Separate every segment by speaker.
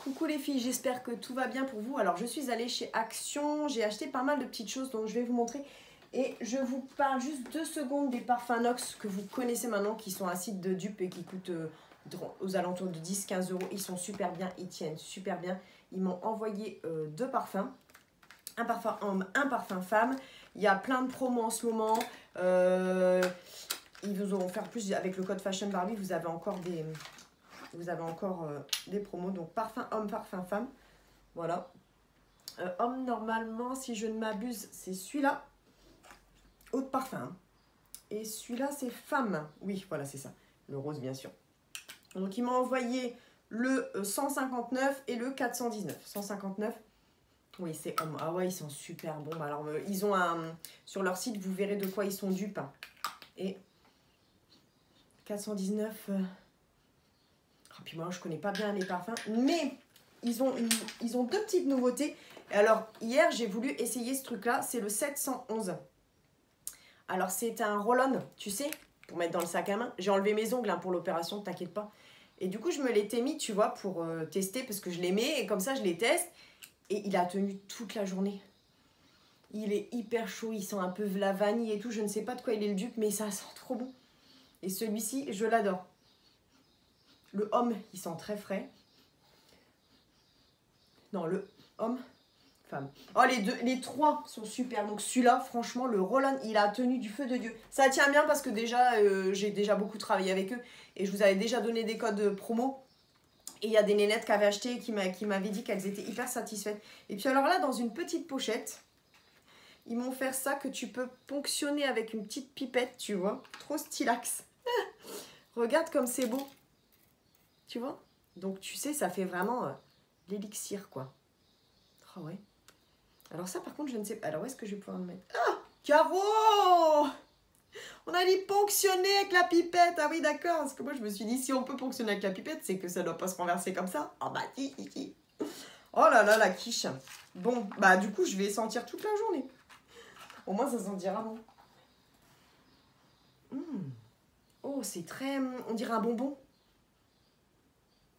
Speaker 1: Coucou les filles, j'espère que tout va bien pour vous. Alors je suis allée chez Action, j'ai acheté pas mal de petites choses dont je vais vous montrer. Et je vous parle juste 2 secondes des parfums Nox que vous connaissez maintenant, qui sont un site de dupe et qui coûtent aux alentours de 10-15 euros. Ils sont super bien, ils tiennent super bien. Ils m'ont envoyé 2 parfums, un parfum homme, un parfum femme. Il y a plein de promos en ce moment. Ils vous ont offert plus avec le code Fashion Barbie, vous avez encore des promos. Donc parfum homme, parfum femme. Voilà. Homme, normalement, si je ne m'abuse, c'est celui-là. Eau de parfum. Et celui-là, c'est femme. Oui, voilà, c'est ça. Le rose, bien sûr. Donc, ils m'ont envoyé le 159 et le 419. 159. Oui, c'est homme. Ah ouais, ils sont super bons. Alors, ils ont un... Sur leur site, vous verrez de quoi ils sont dupes. Et 419... Oh, puis moi, je connais pas bien les parfums. Mais ils ont 2 petites nouveautés. Et alors, hier, j'ai voulu essayer ce truc-là. C'est le 711. Alors, c'est un roll-on, tu sais, pour mettre dans le sac à main. J'ai enlevé mes ongles hein, pour l'opération, t'inquiète pas. Et du coup, je me l'étais mis, tu vois, pour tester, parce que je les mets, et comme ça, je les teste. Et il a tenu toute la journée. Il est hyper chaud, il sent un peu la vanille et tout. Je ne sais pas de quoi il est le dupe, mais ça sent trop bon. Et celui-ci, je l'adore. Le homme, il sent très frais. Non, le homme... Femme. Oh, les 3 sont super. Donc celui-là, franchement, le Roland, il a tenu du feu de Dieu. Ça tient bien parce que déjà, j'ai déjà beaucoup travaillé avec eux. Et je vous avais déjà donné des codes promo. Et il y a des nénettes qui avaient acheté et qui m'avaient dit qu'elles étaient hyper satisfaites. Et puis alors là, dans une petite pochette, ils m'ont fait ça que tu peux ponctionner avec une petite pipette, tu vois. Trop stylax. Regarde comme c'est beau. Tu vois? Donc tu sais, ça fait vraiment l'élixir, quoi. Ah ouais. Alors ça, par contre, je ne sais pas. Alors, où est-ce que je vais pouvoir le mettre? Ah, Caro! On a dit ponctionner avec la pipette. Ah oui, d'accord. Parce que moi, je me suis dit, si on peut ponctionner avec la pipette, c'est que ça ne doit pas se renverser comme ça. Ah bah, hi. Oh là là, la quiche. Bon, bah du coup, je vais sentir toute la journée. Au moins, ça sentira bon. Oh, c'est très... On dirait un bonbon.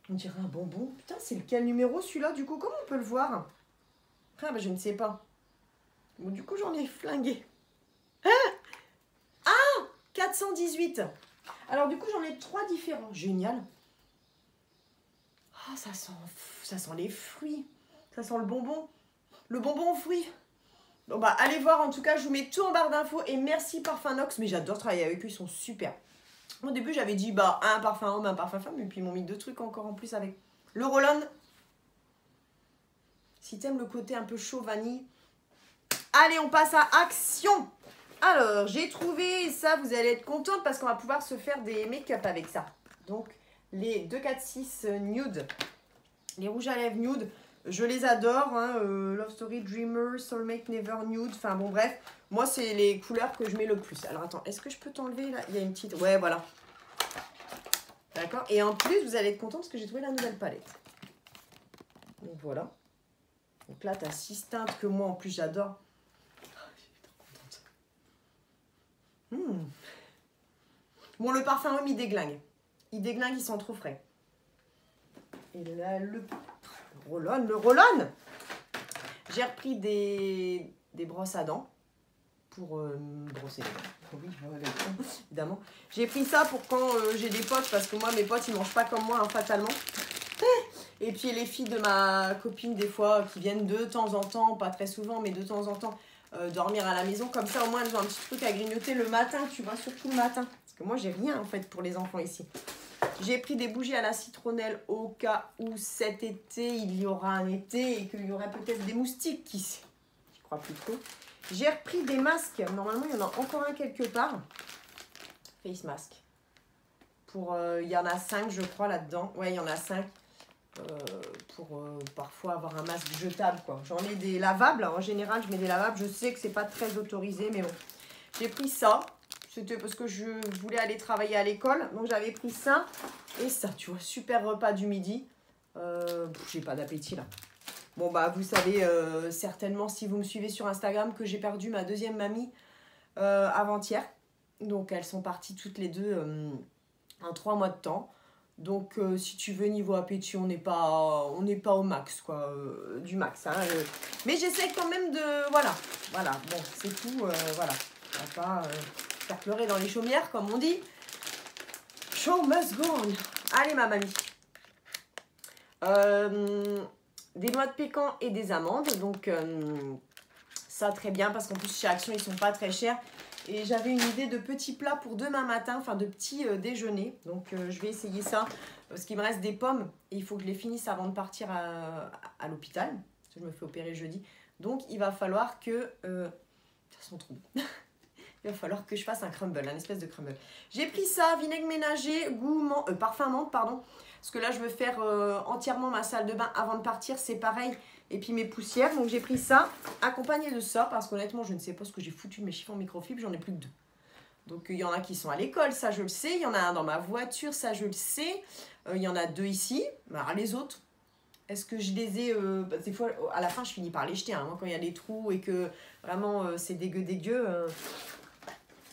Speaker 1: On dirait un bonbon. Putain, c'est lequel numéro, celui-là? Du coup, comment on peut le voir? Ah bah, je ne sais pas. Bon, du coup, j'en ai flingué. 418. Alors du coup j'en ai 3 différents. Génial. Ah, ça sent les fruits. Ça sent le bonbon. Le bonbon aux fruits. Bon bah allez voir, en tout cas je vous mets tout en barre d'infos. Et merci Parfum Nox. Mais j'adore travailler avec eux, ils sont super. Au début j'avais dit bah un parfum homme, un parfum femme. Et puis ils m'ont mis 2 trucs encore en plus avec le roll-on. Si t'aimes le côté un peu chaud vanille. Allez, on passe à Action. Alors, j'ai trouvé ça, vous allez être contente parce qu'on va pouvoir se faire des make-up avec ça. Donc, les 246 Nude, les rouges à lèvres Nude, je les adore. Hein, Love Story, Dreamer, Soulmate, Never Nude. Enfin bon, bref, moi, c'est les couleurs que je mets le plus. Alors, attends, est-ce que je peux t'enlever là? Il y a une petite... Ouais, voilà. D'accord. Et en plus, vous allez être contente parce que j'ai trouvé la nouvelle palette. Donc, voilà. Donc là, tu as 6 teintes que moi, en plus, j'adore. Bon, le parfum homme, il déglingue. Il déglingue, il sent trop frais. Et là, le roll-on. J'ai repris des brosses à dents pour brosser les dents. Oui, évidemment. J'ai pris ça pour quand j'ai des potes, parce que moi, mes potes, ils mangent pas comme moi, hein, fatalement. Et puis les filles de ma copine, des fois, qui viennent de temps en temps, pas très souvent, mais de temps en temps, dormir à la maison. Comme ça, au moins, elles ont un petit truc à grignoter le matin, tu vois, surtout le matin. Parce que moi, j'ai rien, en fait, pour les enfants ici. J'ai pris des bougies à la citronnelle au cas où cet été, il y aura un été et qu'il y aurait peut-être des moustiques, qui sait. Je crois plus trop. J'ai repris des masques. Normalement, il y en a encore un quelque part. Face mask. Il y en a 5, je crois, là-dedans. Ouais, il y en a 5. Pour parfois avoir un masque jetable, quoi. J'en ai des lavables. En général, je mets des lavables. Je sais que c'est pas très autorisé, mais bon. J'ai pris ça. C'était parce que je voulais aller travailler à l'école. Donc, j'avais pris ça et ça. Tu vois, super repas du midi. J'ai pas d'appétit, là. Bon, bah, vous savez certainement, si vous me suivez sur Instagram, que j'ai perdu ma 2e mamie avant-hier. Donc, elles sont parties toutes les deux en 3 mois de temps. Donc, si tu veux, niveau appétit, on n'est pas au max, quoi, du max. Hein, mais j'essaie quand même de... Voilà, bon, c'est tout, voilà. On va pas faire pleurer dans les chaumières, comme on dit. Show must go on. Allez, ma mamie. Des noix de pécan et des amandes. Donc, ça, très bien, parce qu'en plus, chez Action, ils sont pas très chers. Et j'avais une idée de petits plats pour demain matin, enfin de petits déjeuners. Donc, je vais essayer ça, parce qu'il me reste des pommes. Et il faut que je les finisse avant de partir à l'hôpital. Parce que je me fais opérer jeudi. Donc, il va falloir que... ça sent trop bon. Il va falloir que je fasse un crumble, un espèce de crumble. J'ai pris ça, vinaigre ménager, goût parfum menthe, pardon. Parce que là, je veux faire entièrement ma salle de bain avant de partir, c'est pareil. Et puis mes poussières, donc j'ai pris ça, accompagné de ça, parce qu'honnêtement, je ne sais pas ce que j'ai foutu de mes chiffons microfibres, j'en ai plus que 2. Donc il y en a qui sont à l'école, ça je le sais. Il y en a un dans ma voiture, ça je le sais. Il y en a 2 ici. Alors, les autres, est-ce que je les ai... des fois, à la fin, je finis par les jeter. Hein. Moi, quand il y a des trous et que vraiment c'est dégueu...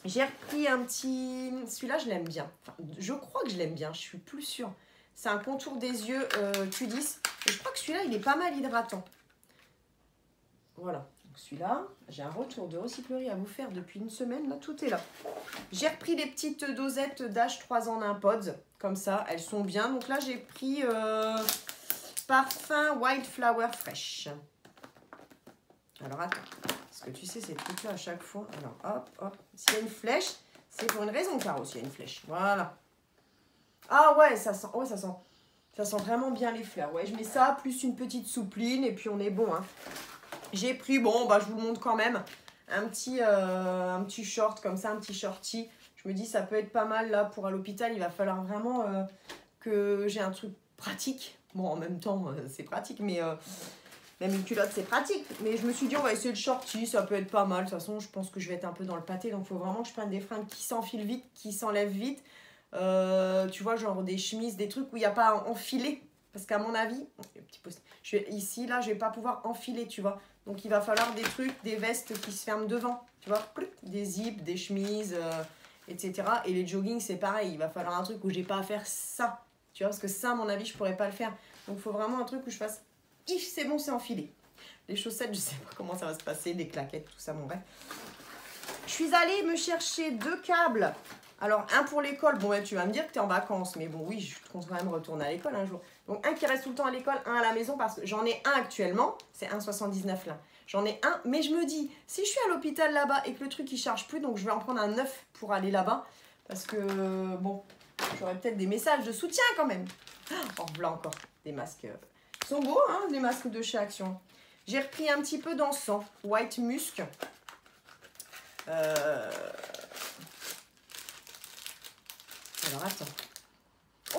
Speaker 1: J'ai repris un petit... Celui-là, je l'aime bien. Enfin, je crois que je l'aime bien, je suis plus sûre. C'est un contour des yeux Q10. Et je crois que celui-là, il est pas mal hydratant. Voilà. Donc celui-là, j'ai un retour de recyclerie à vous faire depuis une semaine. Là, tout est là. J'ai repris les petites dosettes d'H 3 en 1 pods. Comme ça, elles sont bien. Donc là, j'ai pris parfum Wildflower Fresh. Alors, attends. Parce que tu sais, ces trucs-là, à chaque fois... Alors, hop, hop. S'il y a une flèche, c'est pour une raison, Caro, s'il y a une flèche. Voilà. Ah ouais, ça sent... Ouais, ça sent vraiment bien les fleurs. Ouais, je mets ça, plus une petite soupline, et puis on est bon. Hein. J'ai pris, bon, bah, je vous le montre quand même, un petit short comme ça, un petit shorty. Je me dis, ça peut être pas mal, là, pour à l'hôpital. Il va falloir vraiment que j'ai un truc pratique. Bon, en même temps, c'est pratique, mais... Même une culotte, c'est pratique. Mais je me suis dit, on va essayer le shorty, ça peut être pas mal. De toute façon, je pense que je vais être un peu dans le pâté. Donc, il faut vraiment que je prenne des fringues qui s'enfilent vite, qui s'enlèvent vite. Tu vois, genre des chemises, des trucs où il n'y a pas à enfiler. Parce qu'à mon avis, ici, là, je vais pas pouvoir enfiler, tu vois. Donc, il va falloir des trucs, des vestes qui se ferment devant. Tu vois, des zips, des chemises, etc. Et les joggings, c'est pareil. Il va falloir un truc où j'ai pas à faire ça. Tu vois, parce que ça, à mon avis, je pourrais pas le faire. Donc, il faut vraiment un truc où je fasse... C'est bon, c'est enfilé. Les chaussettes, je sais pas comment ça va se passer, des claquettes, tout ça, bon bref. Je suis allée me chercher 2 câbles. Alors, un pour l'école. Bon, ouais, tu vas me dire que tu es en vacances, mais bon, oui, je compte quand même retourner à l'école un jour. Donc, un qui reste tout le temps à l'école, un à la maison, parce que j'en ai un actuellement. C'est 1,79 là. J'en ai un, mais je me dis, si je suis à l'hôpital là-bas et que le truc, il charge plus, donc je vais en prendre un 9 pour aller là-bas. Parce que, bon, j'aurais peut-être des messages de soutien quand même. Oh, là encore, des masques... Ils sont beaux, hein, les masques de chez Action. J'ai repris un petit peu d'encens, White Musk. Alors, attends.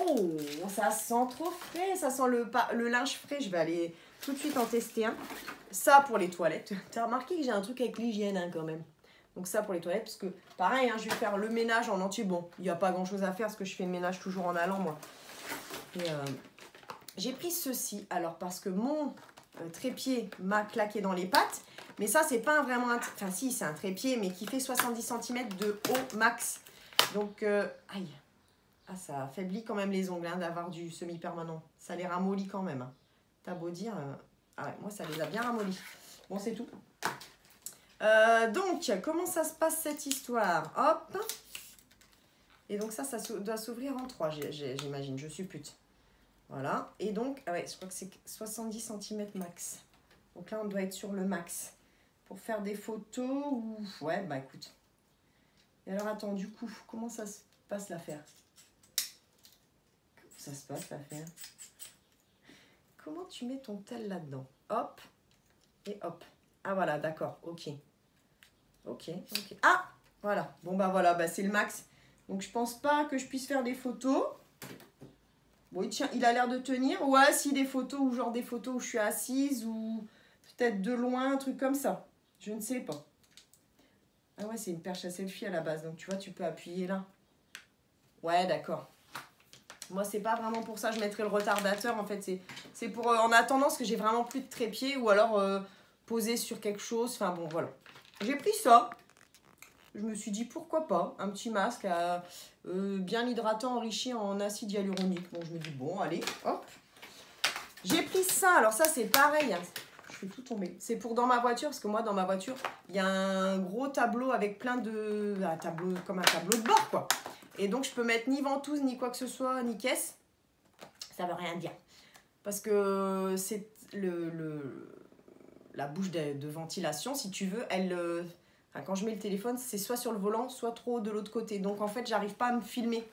Speaker 1: Oh, ça sent trop frais. Ça sent le linge frais. Je vais aller tout de suite en tester un. Ça pour les toilettes. Tu as remarqué que j'ai un truc avec l'hygiène hein, quand même. Donc ça pour les toilettes. Parce que pareil, hein, je vais faire le ménage en entier. Bon, il n'y a pas grand-chose à faire parce que je fais le ménage toujours en allant, moi. Et... j'ai pris ceci, alors parce que mon trépied m'a claqué dans les pattes, mais ça c'est pas vraiment un... Enfin si, c'est un trépied, mais qui fait 70 cm de haut max. Donc, aïe, ah, ça affaiblit quand même les ongles hein, d'avoir du semi-permanent. Ça les ramollit quand même. Hein. T'as beau dire... Ah ouais, moi ça les a bien ramollis. Bon, c'est tout. Donc, comment ça se passe cette histoire? Hop. Et donc ça doit s'ouvrir en 3, j'imagine, je suis pute. Voilà, et donc, ah ouais, je crois que c'est 70 cm max. Donc là, on doit être sur le max. Pour faire des photos ou... Ouais, bah écoute. Et alors, attends, du coup, comment ça se passe l'affaire? Comment ça se passe l'affaire? Comment tu mets ton tel là-dedans? Hop, et hop. Ah voilà, d'accord, ok. Ok, ok. Ah, voilà. Bon, bah voilà, bah c'est le max. Donc, je pense pas que je puisse faire des photos. Bon, il a l'air de tenir. Ouais, si des photos, ou genre des photos où je suis assise, ou peut-être de loin, un truc comme ça. Je ne sais pas. Ah ouais, c'est une perche à selfie à la base. Donc, tu vois, tu peux appuyer là. Ouais, d'accord. Moi, c'est pas vraiment pour ça. Je mettrai le retardateur. En fait, c'est pour en attendant, parce que j'ai vraiment plus de trépied. Ou alors poser sur quelque chose. Enfin, bon, voilà. J'ai pris ça. Je me suis dit pourquoi pas, un petit masque bien hydratant, enrichi en acide hyaluronique. Bon, je me dis bon, allez, hop. J'ai pris ça, alors ça c'est pareil, hein. Je fais tout tomber. C'est pour dans ma voiture, parce que moi dans ma voiture, il y a un gros tableau avec plein de... comme un tableau de bord quoi. Et donc je peux mettre ni ventouse, ni quoi que ce soit, ni caisse. Ça veut rien dire. Parce que c'est la bouche de ventilation, si tu veux, elle... Enfin, quand je mets le téléphone, c'est soit sur le volant, soit trop de l'autre côté. Donc en fait, j'arrive pas à me filmer.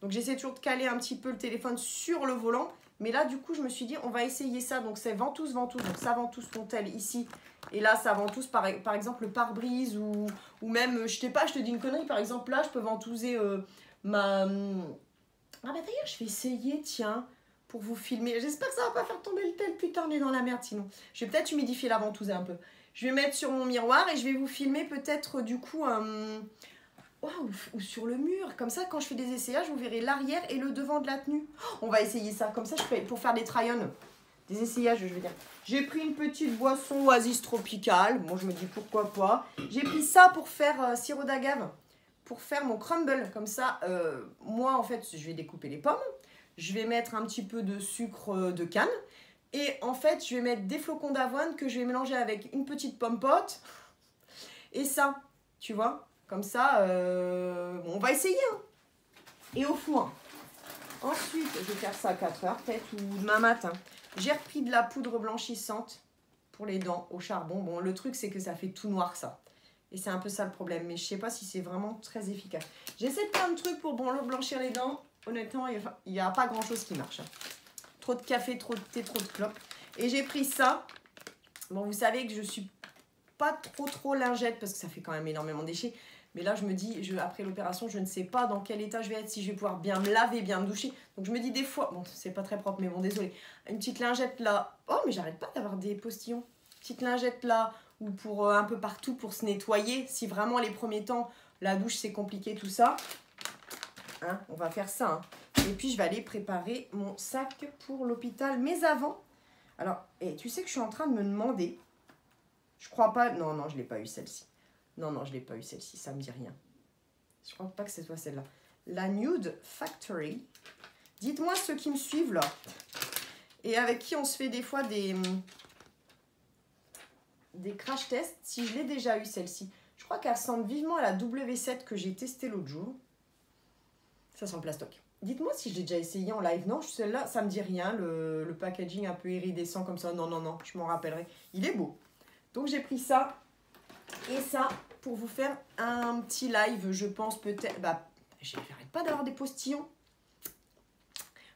Speaker 1: Donc j'essaie toujours de caler un petit peu le téléphone sur le volant. Mais là, du coup, je me suis dit, on va essayer ça. Donc c'est ventouse, ventouse. Donc ça ventouse ton tel ici. Et là, ça ventouse par exemple le pare-brise ou même, je sais pas, je te dis une connerie. Par exemple, là, je peux ventouser ma... Ah bah d'ailleurs, je vais essayer, tiens, pour vous filmer. J'espère que ça va pas faire tomber le tel. Putain, on est dans la merde sinon. Je vais peut-être humidifier la ventouse un peu. Je vais mettre sur mon miroir et je vais vous filmer peut-être du coup ou sur le mur. Comme ça, quand je fais des essayages, vous verrez l'arrière et le devant de la tenue. Oh, on va essayer ça. Comme ça, je fais pour faire des try-on. Des essayages, je veux dire. J'ai pris une petite boisson Oasis tropicale. Bon, je me dis pourquoi pas. J'ai pris ça pour faire sirop d'agave. Pour faire mon crumble. Comme ça, moi, en fait, je vais découper les pommes. Je vais mettre un petit peu de sucre de canne. Et en fait, je vais mettre des flocons d'avoine que je vais mélanger avec une petite pomme pote. Et ça, tu vois. Comme ça, bon, on va essayer. Hein. Et au four. Ensuite, je vais faire ça à 4 heures peut-être ou demain matin. J'ai repris de la poudre blanchissante pour les dents au charbon. Bon, le truc, c'est que ça fait tout noir, ça. Et c'est un peu ça le problème. Mais je sais pas si c'est vraiment très efficace. J'essaie de faire un truc pour blanchir les dents. Honnêtement, il n'y a pas grand-chose qui marche. Hein. Trop de café, trop de thé, trop de clopes. Et j'ai pris ça. Bon, vous savez que je suis pas trop lingette parce que ça fait quand même énormément de déchets. Mais là, je me dis, après l'opération, je ne sais pas dans quel état je vais être, si je vais pouvoir bien me laver, bien me doucher. Donc, je me dis des fois, bon, c'est pas très propre, mais bon, désolé. Une petite lingette là. Oh, mais j'arrête pas d'avoir des postillons. Petite lingette là, ou pour un peu partout pour se nettoyer. Si vraiment les premiers temps, la douche, c'est compliqué, tout ça. Hein, on va faire ça. Hein. Et puis, je vais aller préparer mon sac pour l'hôpital. Mais avant, alors, tu sais que je suis en train de me demander, je crois pas, non, je l'ai pas eu celle-ci. Non, je l'ai pas eu celle-ci, ça me dit rien. Je crois pas que ce soit celle-là. La Nude Factory. Dites-moi ceux qui me suivent là. Et avec qui on se fait des fois des crash tests. Si je l'ai déjà eu celle-ci. Je crois qu'elle ressemble vivement à la W7 que j'ai testée l'autre jour. Ça sent le plastoc. Dites-moi si je l'ai déjà essayé en live. Non, celle-là, ça me dit rien. Le packaging un peu iridescent comme ça. Non, je m'en rappellerai. Il est beau. Donc j'ai pris ça et ça pour vous faire un petit live, je pense peut-être. Bah, j'arrête pas d'avoir des postillons.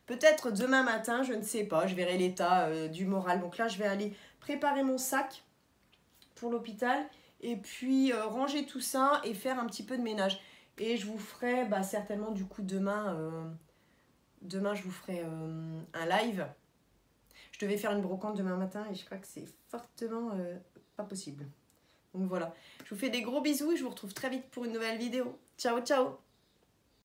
Speaker 1: Peut-être demain matin, je ne sais pas. Je verrai l'état du moral. Donc là, je vais aller préparer mon sac pour l'hôpital et puis ranger tout ça et faire un petit peu de ménage. Et je vous ferai certainement du coup demain, je vous ferai un live. Je devais faire une brocante demain matin et je crois que c'est fortement pas possible. Donc voilà, je vous fais des gros bisous et je vous retrouve très vite pour une nouvelle vidéo. Ciao, ciao!